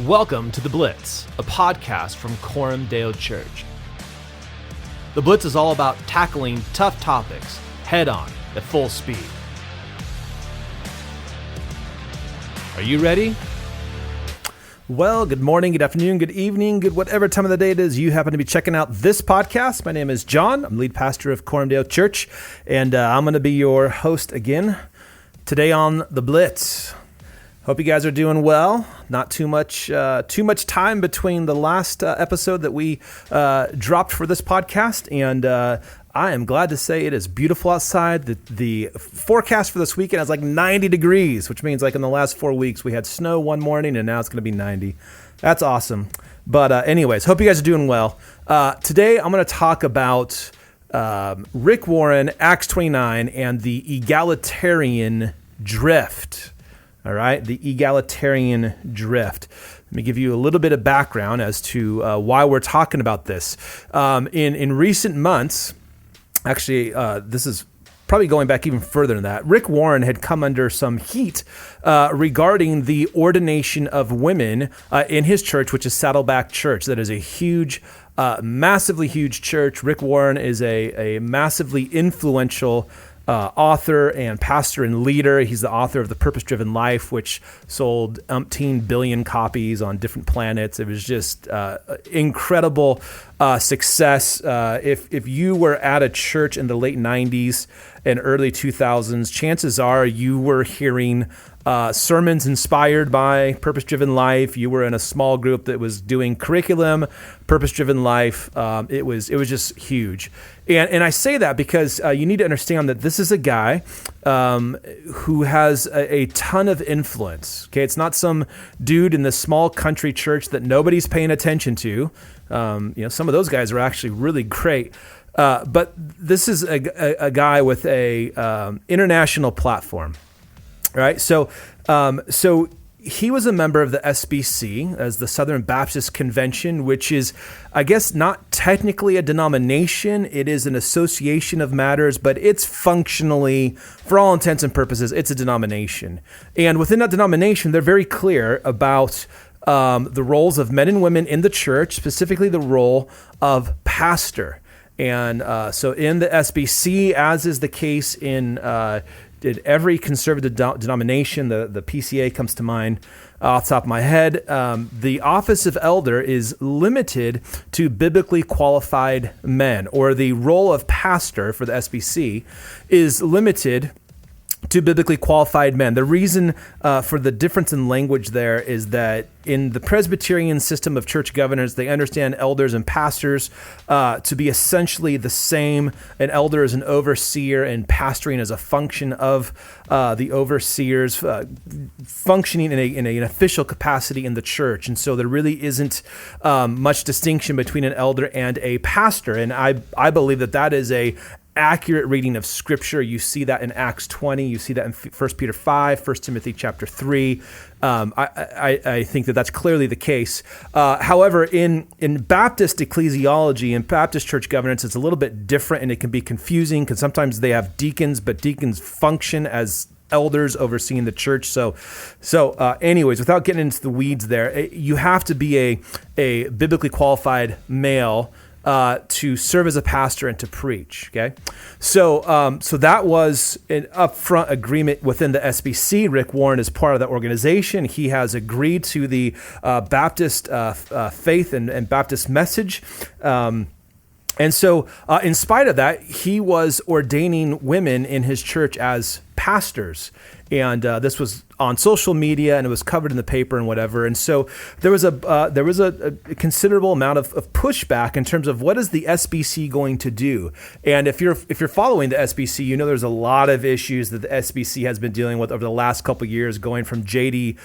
Welcome to The Blitz, a podcast from Coram Deo Church. The Blitz is all about tackling tough topics head-on at full speed. Are you ready? Well, good morning, good afternoon, good evening, good whatever time of the day it is you happen to be checking out this podcast. My name is John. I'm lead pastor of Coram Deo Church, and I'm going to be your host again today on The Blitz. Hope you guys are doing well. Not too much time between the last episode that we dropped for this podcast, and I am glad to say it is beautiful outside. The forecast for this weekend is like 90 degrees, which means like in the last 4 weeks we had snow one morning, and now it's going to be 90. That's awesome. But anyways, hope you guys are doing well. Today I'm going to talk about Rick Warren, Acts 29, and the egalitarian drift. All right, the egalitarian drift. Let me give you a little bit of background as to why we're talking about this. In recent months, actually, this is probably going back even further than that, Rick Warren had come under some heat regarding the ordination of women in his church, which is Saddleback Church. That is a huge, massively huge church. Rick Warren is a massively influential author and pastor and leader. He's the author of The Purpose-Driven Life, which sold umpteen billion copies on different planets. It was just incredible success. If you were at a church in the late 90s and early 2000s, chances are you were hearing sermons inspired by Purpose-Driven Life. You were in a small group that was doing curriculum, Purpose-Driven Life. It was just huge. And I say that because you need to understand that this is a guy who has a ton of influence. Okay, it's not some dude in this small country church that nobody's paying attention to. Some of those guys are actually really great. But this is a guy with a international platform. Right, so he was a member of the SBC, as the Southern Baptist Convention, which is, I guess, not technically a denomination. It is an association of matters, but it's functionally, for all intents and purposes, it's a denomination. And within that denomination, they're very clear about the roles of men and women in the church, specifically the role of pastor. And so in the SBC, as is the case in every conservative denomination, the PCA comes to mind off the top of my head, the office of elder is limited to biblically qualified men, or the role of pastor for the SBC is limited to biblically qualified men. The reason for the difference in language there is that in the Presbyterian system of church governance, they understand elders and pastors to be essentially the same. An elder is an overseer, and pastoring is a function of the overseers functioning in an official capacity in the church. And so there really isn't much distinction between an elder and a pastor. And I believe that is a accurate reading of Scripture. You see that in Acts 20. You see that in 1 Peter 5, 1 Timothy chapter 3. I think that's clearly the case. However, in Baptist ecclesiology and Baptist church governance, it's a little bit different, and it can be confusing because sometimes they have deacons, but deacons function as elders overseeing the church. So anyways, without getting into the weeds there, you have to be a biblically qualified male to serve as a pastor and to preach. Okay, so that was an upfront agreement within the SBC. Rick Warren is part of that organization. He has agreed to the Baptist faith and Baptist message. And so, in spite of that, he was ordaining women in his church as pastors. And this was on social media, and it was covered in the paper and whatever. And so there was a considerable amount of pushback in terms of what is the SBC going to do. And if you're following the SBC, you know there's a lot of issues that the SBC has been dealing with over the last couple of years, going from J.D.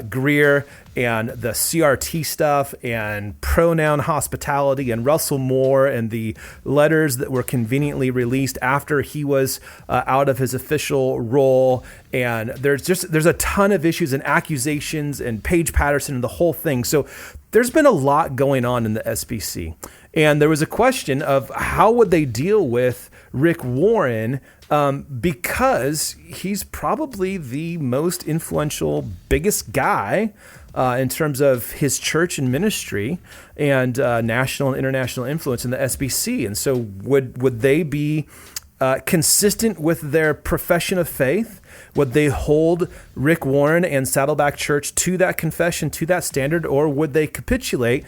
Greer and the CRT stuff and pronoun hospitality and Russell Moore and the letters that were conveniently released after he was out of his official role. And there's a ton of issues and accusations and Paige Patterson and the whole thing. So there's been a lot going on in the SBC. And there was a question of how would they deal with Rick Warren because he's probably the most influential, biggest guy in terms of his church and ministry and national and international influence in the SBC. And so would they be consistent with their profession of faith? Would they hold Rick Warren and Saddleback Church to that confession, to that standard, or would they capitulate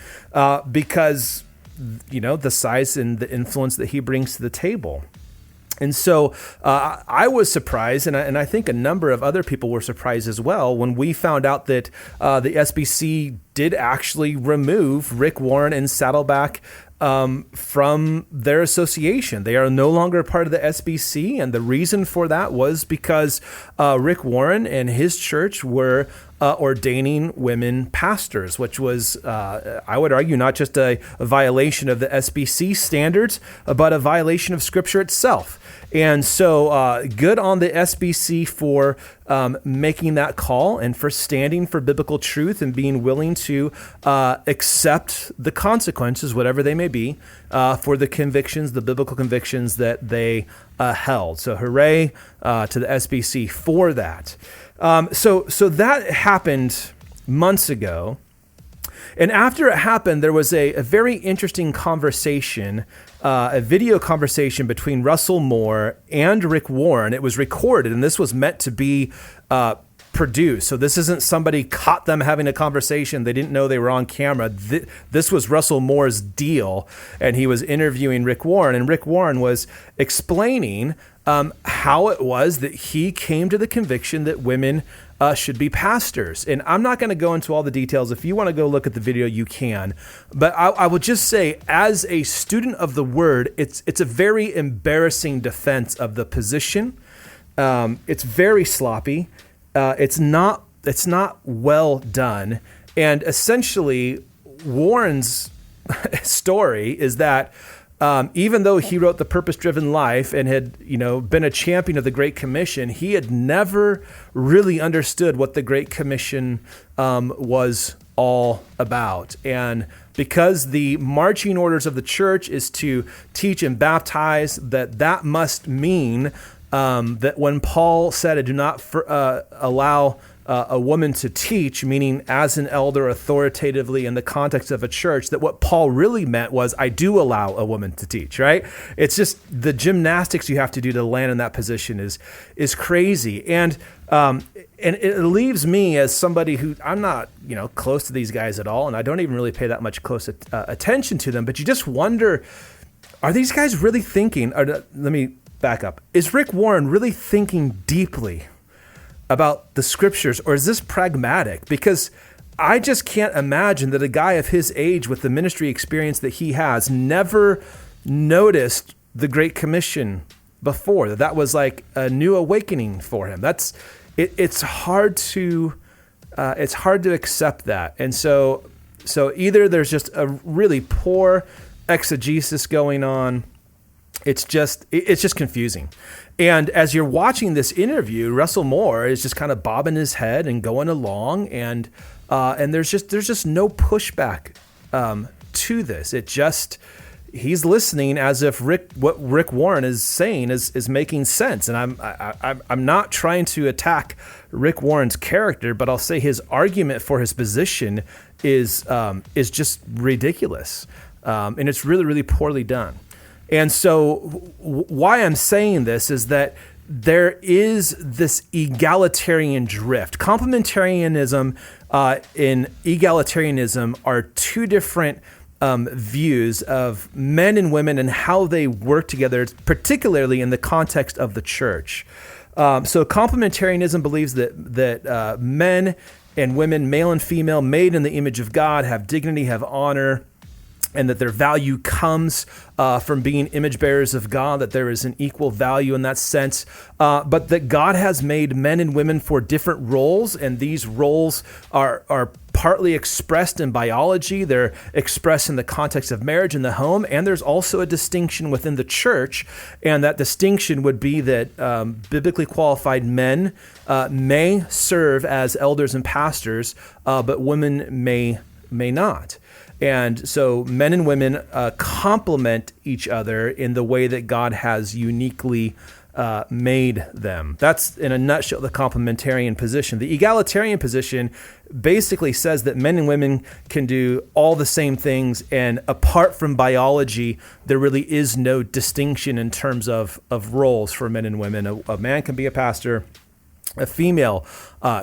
because, the size and the influence that he brings to the table? And so I was surprised, and I think a number of other people were surprised as well, when we found out that the SBC did actually remove Rick Warren and Saddleback from their association. They are no longer part of the SBC, and the reason for that was because Rick Warren and his church were ordaining women pastors, which was, I would argue, not just a violation of the SBC standards, but a violation of Scripture itself. And so good on the SBC for making that call and for standing for biblical truth and being willing to accept the consequences, whatever they may be, for the convictions, the biblical convictions that they held. So hooray to the SBC for that. So that happened months ago. And after it happened, there was a very interesting conversation, a video conversation between Russell Moore and Rick Warren. It was recorded, and this was meant to be produced. So this isn't somebody caught them having a conversation. They didn't know they were on camera. This was Russell Moore's deal, and he was interviewing Rick Warren. And Rick Warren was explaining how it was that he came to the conviction that women should be pastors. And I'm not going to go into all the details. If you want to go look at the video, you can. But I will just say, as a student of the Word, it's a very embarrassing defense of the position. It's very sloppy. It's not well done. And essentially, Warren's story is that even though he wrote The Purpose-Driven Life and had, been a champion of the Great Commission, he had never really understood what the Great Commission was all about. And because the marching orders of the church is to teach and baptize, that must mean that when Paul said, "I do not allow a woman to teach," meaning as an elder authoritatively in the context of a church, that what Paul really meant was, "I do allow a woman to teach," right? It's just the gymnastics you have to do to land in that position is crazy. And it leaves me as somebody who, I'm not, close to these guys at all, and I don't even really pay that much close attention to them, but you just wonder, are these guys really thinking, let me back up. Is Rick Warren really thinking deeply about the Scriptures, or is this pragmatic? Because I just can't imagine that a guy of his age with the ministry experience that he has never noticed the Great Commission before. That was like a new awakening for him. It's hard to accept that. And so either there's just a really poor exegesis going on. It's just confusing. And as you're watching this interview, Russell Moore is just kind of bobbing his head and going along, and there's just no pushback to this. He's listening as if what Rick Warren is saying is making sense. And I'm not trying to attack Rick Warren's character, but I'll say his argument for his position is just ridiculous, and it's really, really poorly done. And so why I'm saying this is that there is this egalitarian drift. Complementarianism and egalitarianism are two different views of men and women and how they work together, particularly in the context of the church. So complementarianism believes that men and women, male and female, made in the image of God, have dignity, have honor, and that their value comes from being image bearers of God, that there is an equal value in that sense, but that God has made men and women for different roles, and these roles are partly expressed in biology, they're expressed in the context of marriage and the home, and there's also a distinction within the church, and that distinction would be that biblically qualified men may serve as elders and pastors, but women may not. And so men and women complement each other in the way that God has uniquely made them. That's, in a nutshell, the complementarian position. The egalitarian position basically says that men and women can do all the same things, and apart from biology, there really is no distinction in terms of roles for men and women. A man can be a pastor. A female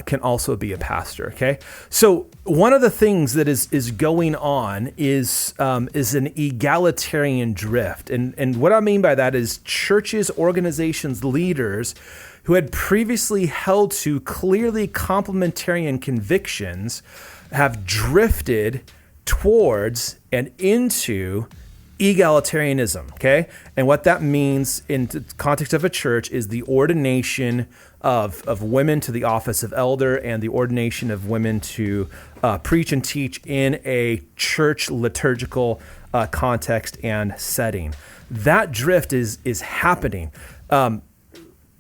can also be a pastor. Okay, so one of the things that is going on is an egalitarian drift, and what I mean by that is churches, organizations, leaders who had previously held to clearly complementarian convictions have drifted towards and into egalitarianism. Okay, and what that means in the context of a church is the ordination of women to the office of elder and the ordination of women to preach and teach in a church liturgical context and setting. That drift is happening.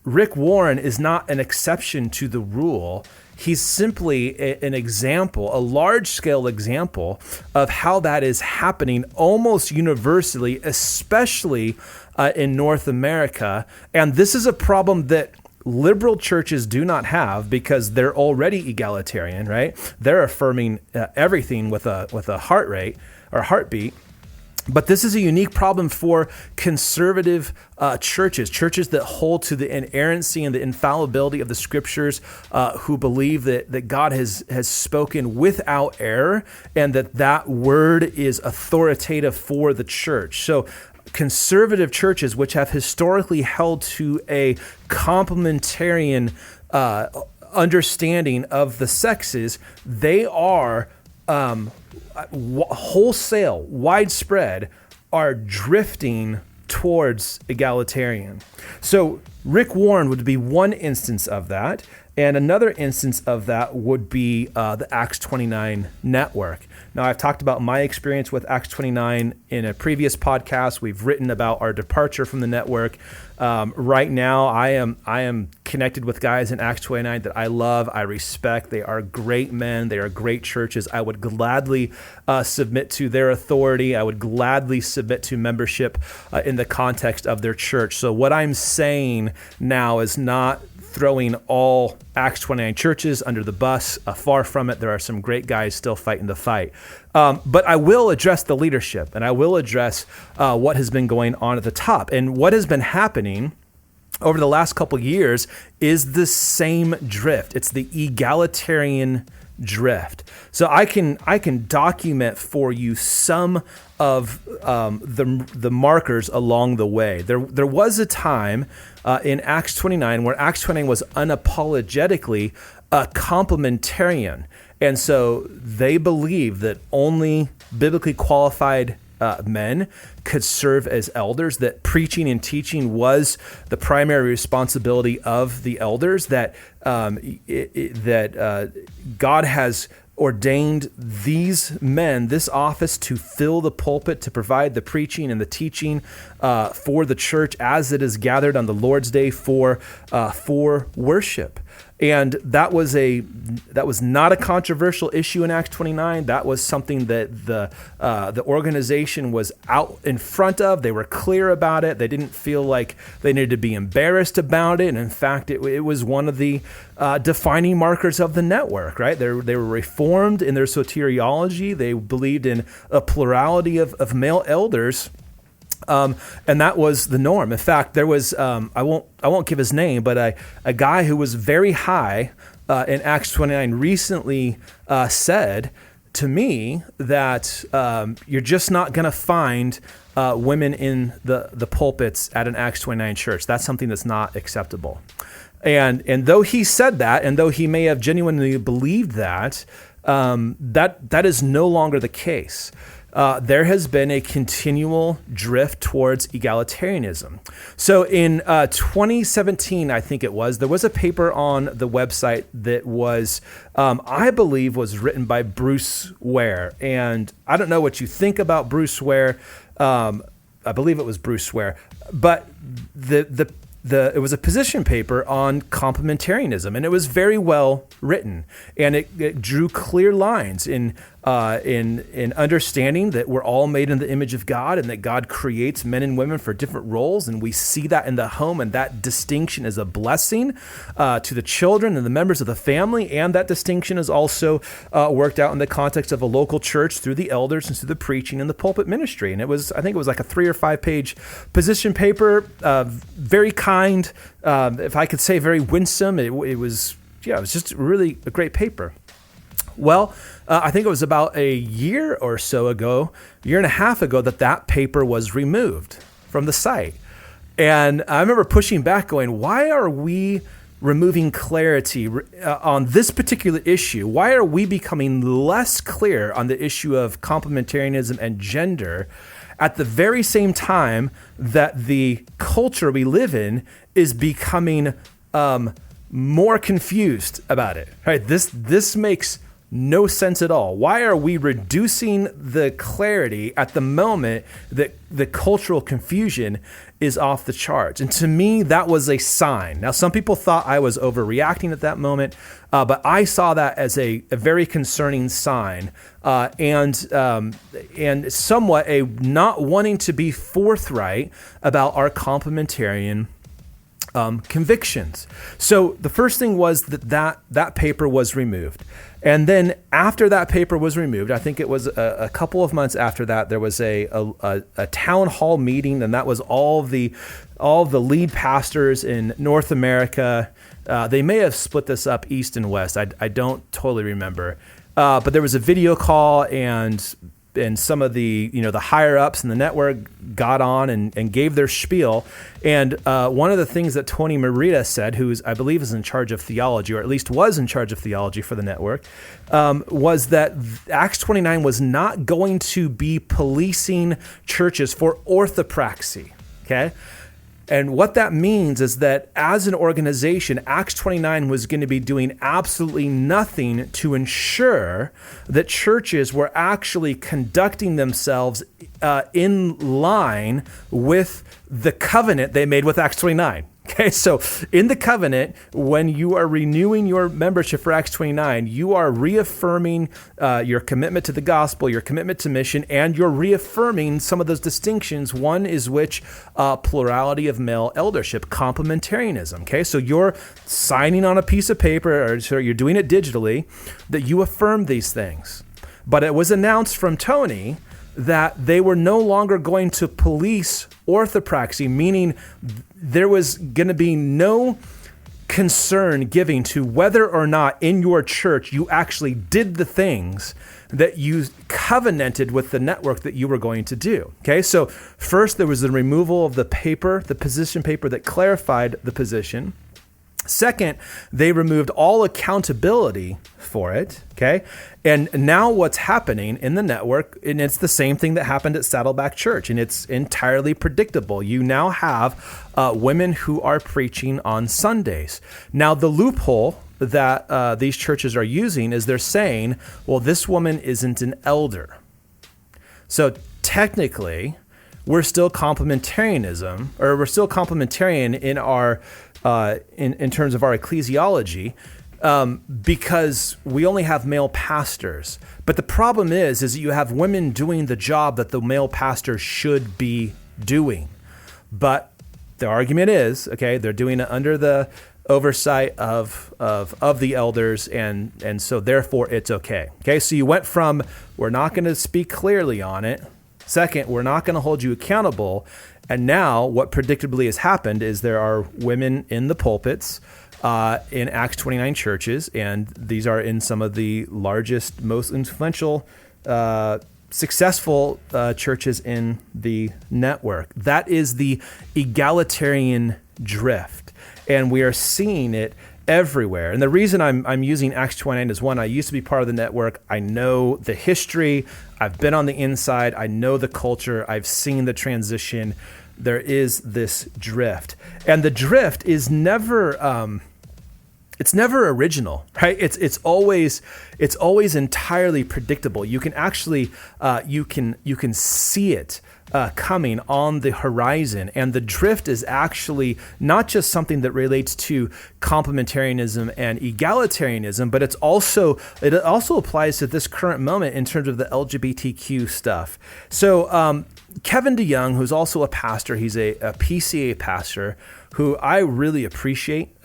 Rick Warren is not an exception to the rule. He's simply an example, a large-scale example of how that is happening almost universally, especially in North America. And this is a problem that liberal churches do not have because they're already egalitarian, right? They're affirming everything with a heart rate or heartbeat. But this is a unique problem for conservative churches that hold to the inerrancy and the infallibility of the scriptures, who believe that God has spoken without error and that word is authoritative for the church. So conservative churches, which have historically held to a complementarian understanding of the sexes, they are wholesale, widespread, are drifting towards egalitarian. So Rick Warren would be one instance of that. And another instance of that would be the Acts 29 network. Now, I've talked about my experience with Acts 29 in a previous podcast. We've written about our departure from the network. Right now, I am connected with guys in Acts 29 that I love, I respect. They are great men. They are great churches. I would gladly submit to their authority. I would gladly submit to membership in the context of their church. So what I'm saying now is not throwing all Acts 29 churches under the bus. Far from it. There are some great guys still fighting the fight. But I will address the leadership, and I will address what has been going on at the top. And what has been happening over the last couple of years is the same drift. It's the egalitarian drift. So I can document for you some of the markers along the way. There was a time in Acts 29 where Acts 29 was unapologetically complementarian. And so they believed that only biblically qualified men could serve as elders, that preaching and teaching was the primary responsibility of the elders, that God has ordained these men, this office, to fill the pulpit, to provide the preaching and the teaching for the church as it is gathered on the Lord's Day for worship. And that was not a controversial issue in Acts 29. That was something that the organization was out in front of. They were clear about it. They didn't feel like they needed to be embarrassed about it. And in fact, it was one of the defining markers of the network, right? They were reformed in their soteriology. They believed in a plurality of male elders. And that was the norm. In fact, there was I won't give his name, but a guy who was very high in Acts 29 recently said to me that you're just not going to find women in the pulpits at an Acts 29 church. That's something that's not acceptable. And though he said that, and though he may have genuinely believed that, that is no longer the case. There has been a continual drift towards egalitarianism. So in 2017, I think it was, there was a paper on the website that was, I believe, was written by Bruce Ware. And I don't know what you think about Bruce Ware. I believe it was Bruce Ware. But it was a position paper on complementarianism, and it was very well written, and it drew clear lines in in understanding that we're all made in the image of God and that God creates men and women for different roles. And we see that in the home, and that distinction is a blessing to the children and the members of the family. And that distinction is also worked out in the context of a local church through the elders and through the preaching and the pulpit ministry. And I think it was like a 3 or 5 page position paper, very kind, if I could say very winsome. It was just really a great paper. Well, I think it was about a year or so ago, year and a half ago, that paper was removed from the site. And I remember pushing back going, why are we removing clarity on this particular issue? Why are we becoming less clear on the issue of complementarianism and gender at the very same time that the culture we live in is becoming more confused about it? Right? This makes no sense at all. Why are we reducing the clarity at the moment that the cultural confusion is off the charts? And to me, that was a sign. Now, some people thought I was overreacting at that moment, but I saw that as a very concerning sign, and somewhat a not wanting to be forthright about our complementarian convictions. So the first thing was that paper was removed. And then after that paper was removed, I think it was a couple of months after that, there was a town hall meeting, and that was all the lead pastors in North America. They may have split this up east and west. I don't totally remember. But there was a video call, and some of the the higher ups in the network got on and gave their spiel. And one of the things that Tony Merida said, who I believe is in charge of theology, or at least was in charge of theology for the network, was that Acts 29 was not going to be policing churches for orthopraxy. Okay. And what that means is that as an organization, Acts 29 was going to be doing absolutely nothing to ensure that churches were actually conducting themselves in line with the covenant they made with Acts 29. Okay, so in the covenant, when you are renewing your membership for Acts 29, you are reaffirming your commitment to the gospel, your commitment to mission, and you're reaffirming some of those distinctions. One is which plurality of male eldership, complementarianism. Okay, so you're signing on a piece of paper, or so you're doing it digitally, that you affirm these things. But it was announced from Tony that they were no longer going to police orthopraxy, meaning there was going to be no concern giving to whether or not in your church you actually did the things that you covenanted with the network that you were going to do. Okay, so first there was the removal of the paper, the position paper that clarified the position. Second, they removed all accountability for it, okay? And now what's happening in the network, and it's the same thing that happened at Saddleback Church, and it's entirely predictable. You now have women who are preaching on Sundays. Now, the loophole that these churches are using is they're saying, well, this woman isn't an elder. So technically, we're still complementarianism, or we're still complementarian in our in terms of our ecclesiology, because we only have male pastors. But the problem is that you have women doing the job that the male pastor should be doing. But the argument is, okay, they're doing it under the oversight of the elders, and so therefore it's okay. Okay, so you went from, we're not going to speak clearly on it. Second, we're not going to hold you accountable. And now what predictably has happened is there are women in the pulpits in Acts 29 churches, and these are in some of the largest, most influential, successful churches in the network. That is the egalitarian drift, and we are seeing it everywhere. And the reason I'm using Acts 29 is, one, I used to be part of the network. I know the history. I've been on the inside. I know the culture. I've seen the transition. There is this drift. And the drift is never it's never original, right? It's always entirely predictable. You can actually you can see it coming on the horizon. And the drift is actually not just something that relates to complementarianism and egalitarianism, but it also applies to this current moment in terms of the LGBTQ stuff. So Kevin DeYoung, who's also a pastor, he's a PCA pastor, who I really appreciate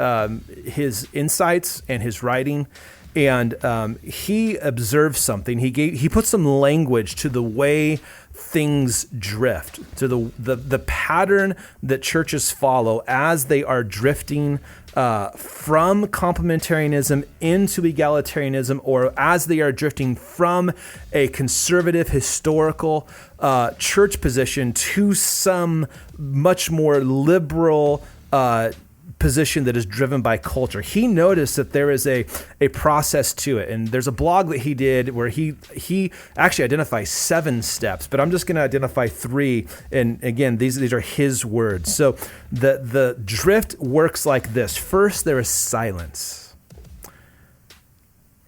his insights and his writing. And he observed something. He put some language to the way things drift, to the pattern that churches follow as they are drifting from complementarianism into egalitarianism, or as they are drifting from a conservative historical church position to some much more liberal position that is driven by culture. He noticed that there is a process to it. And there's a blog that he did where he actually identifies 7 steps, but I'm just going to identify 3. And again, these are his words. So the drift works like this. First, there is silence.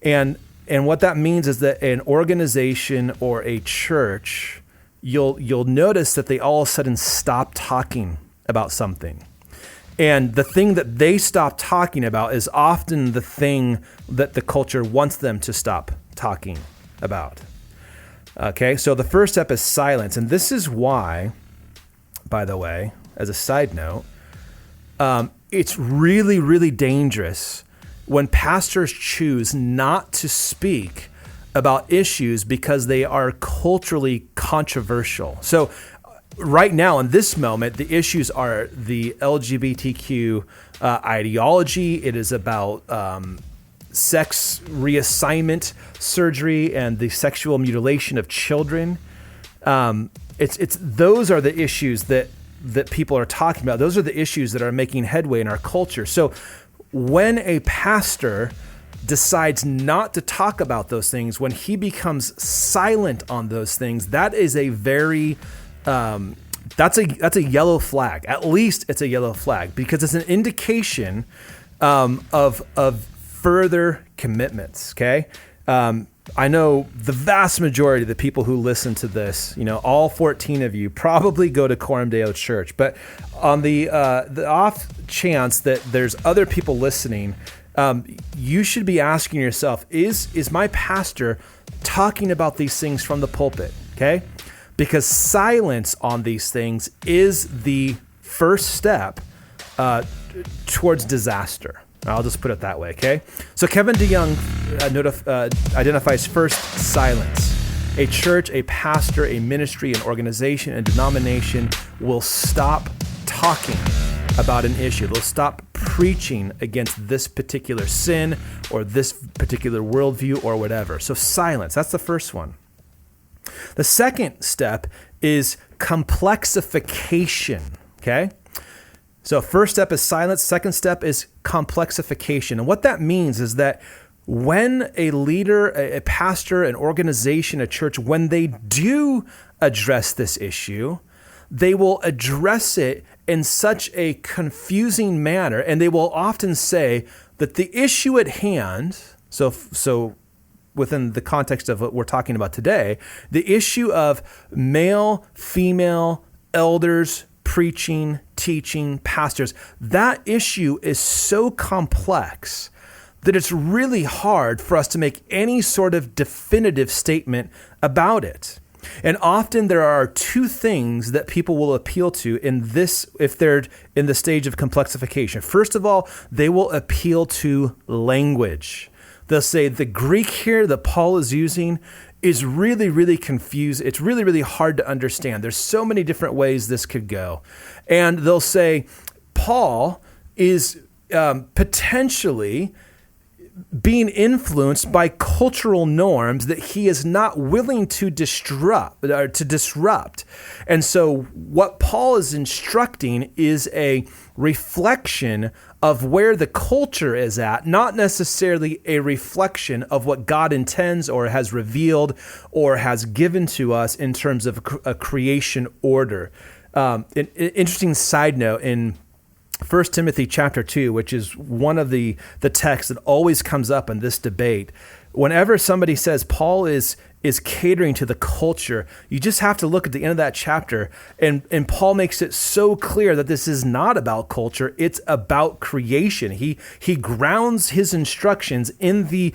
And what that means is that an organization or a church, you'll notice that they all of a sudden stop talking about something. And the thing that they stop talking about is often the thing that the culture wants them to stop talking about. Okay, so the first step is silence. And this is why, by the way, as a side note, it's really, really dangerous when pastors choose not to speak about issues because they are culturally controversial. So right now, in this moment, the issues are the LGBTQ ideology. It is about sex reassignment surgery and the sexual mutilation of children. It's those are the issues that people are talking about. Those are the issues that are making headway in our culture. So when a pastor decides not to talk about those things, when he becomes silent on those things, that is a very that's a yellow flag. At least it's a yellow flag because it's an indication of further commitments. Okay, I know the vast majority of the people who listen to this, all 14 of you probably go to Coram Deo Church, but on the off chance that there's other people listening, you should be asking yourself: Is my pastor talking about these things from the pulpit? Okay. Because silence on these things is the first step towards disaster. I'll just put it that way, okay? So Kevin DeYoung identifies first silence. A church, a pastor, a ministry, an organization, a denomination will stop talking about an issue. They'll stop preaching against this particular sin or this particular worldview or whatever. So silence, that's the first one. The second step is complexification, okay? So first step is silence. Second step is complexification. And what that means is that when a leader, a pastor, an organization, a church, when they do address this issue, they will address it in such a confusing manner, and they will often say that the issue at hand, so within the context of what we're talking about today, the issue of male, female, elders, preaching, teaching, pastors, that issue is so complex that it's really hard for us to make any sort of definitive statement about it. And often there are 2 things that people will appeal to in this, if they're in the stage of complexification. First of all, they will appeal to language. They'll say the Greek here that Paul is using is really, really confused. It's really, really hard to understand. There's so many different ways this could go. And they'll say Paul is potentially being influenced by cultural norms that he is not willing to disrupt. And so what Paul is instructing is a reflection of where the culture is at, not necessarily a reflection of what God intends or has revealed or has given to us in terms of a creation order. An interesting side note in 1 Timothy chapter 2, which is one of the texts that always comes up in this debate. Whenever somebody says Paul is is catering to the culture. You just have to look at the end of that chapter, and Paul makes it so clear that this is not about culture, it's about creation. He grounds his instructions in the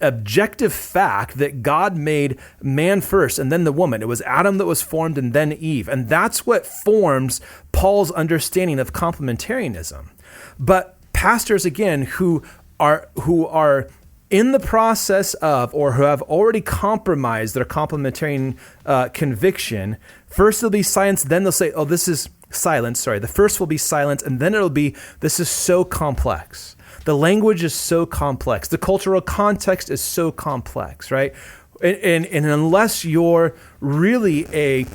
objective fact that God made man first and then the woman. It was Adam that was formed and then Eve. And that's what forms Paul's understanding of complementarianism. But pastors, again, who are in the process of, or who have already compromised their complementarian conviction, first they'll be silence, then they'll say, oh, this is silence. Sorry, the first will be silence, and then it'll be, this is so complex. The language is so complex. The cultural context is so complex, right? And unless you're really a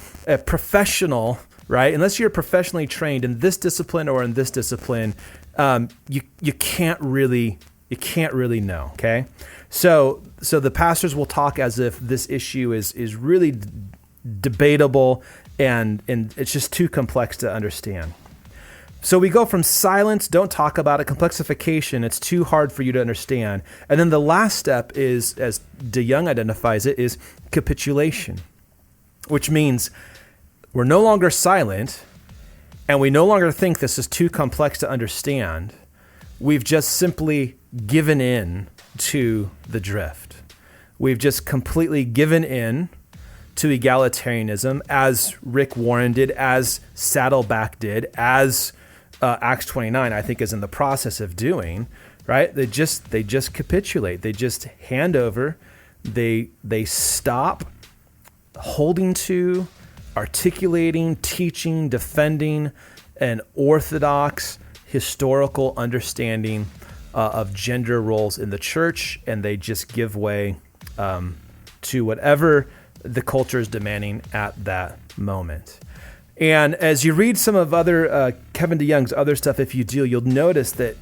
professional, right? Unless you're professionally trained in this discipline or in this discipline, you can't really know. Okay, so the pastors will talk as if this issue is really debatable and it's just too complex to understand. So we go from silence, don't talk about it, complexification, it's too hard for you to understand. And then the last step is, as DeYoung identifies it, is capitulation, which means we're no longer silent and we no longer think this is too complex to understand. We've just simply given in to the drift. We've just completely given in to egalitarianism, as Rick Warren did, as Saddleback did, as Acts 29, I think, is in the process of doing, right? They just capitulate. They just hand over. They stop holding to, articulating, teaching, defending an orthodox historical understanding of gender roles in the church, and they just give way to whatever the culture is demanding at that moment. And as you read some of other Kevin DeYoung's other stuff, if you do, you'll notice that,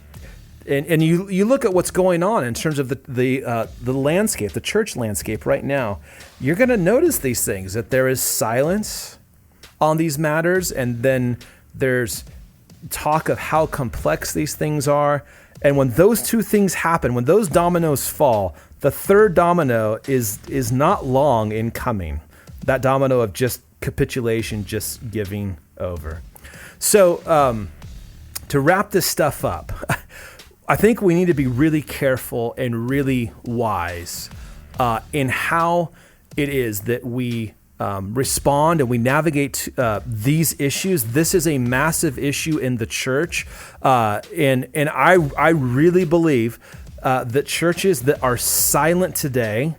and you look at what's going on in terms of the landscape, the church landscape right now, you're going to notice these things, that there is silence on these matters, and then there's talk of how complex these things are. And when those two things happen, when those dominoes fall, the third domino is not long in coming. That domino of just capitulation, just giving over. So to wrap this stuff up, I think we need to be really careful and really wise in how it is that we respond and we navigate these issues. This is a massive issue in the church, and I really believe that churches that are silent today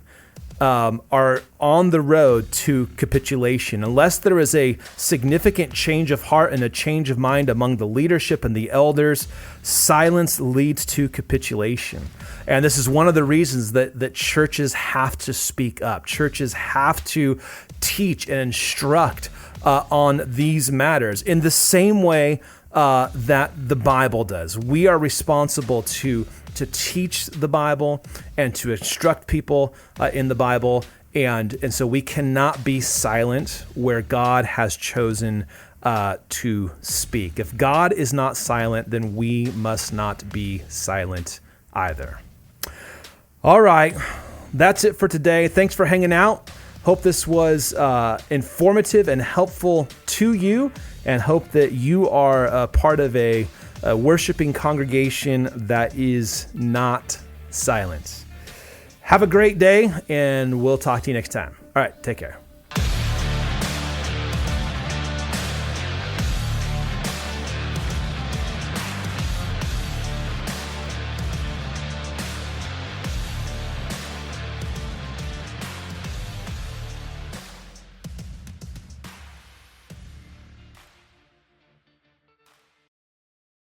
are on the road to capitulation. Unless there is a significant change of heart and a change of mind among the leadership and the elders, silence leads to capitulation. And this is one of the reasons that churches have to speak up. Churches have to teach and instruct on these matters in the same way that the Bible does. We are responsible to teach the Bible and to instruct people in the Bible. And so we cannot be silent where God has chosen to speak. If God is not silent, then we must not be silent either. All right, that's it for today. Thanks for hanging out. Hope this was informative and helpful to you, and hope that you are a part of a worshiping congregation that is not silent. Have a great day, and we'll talk to you next time. All right, take care.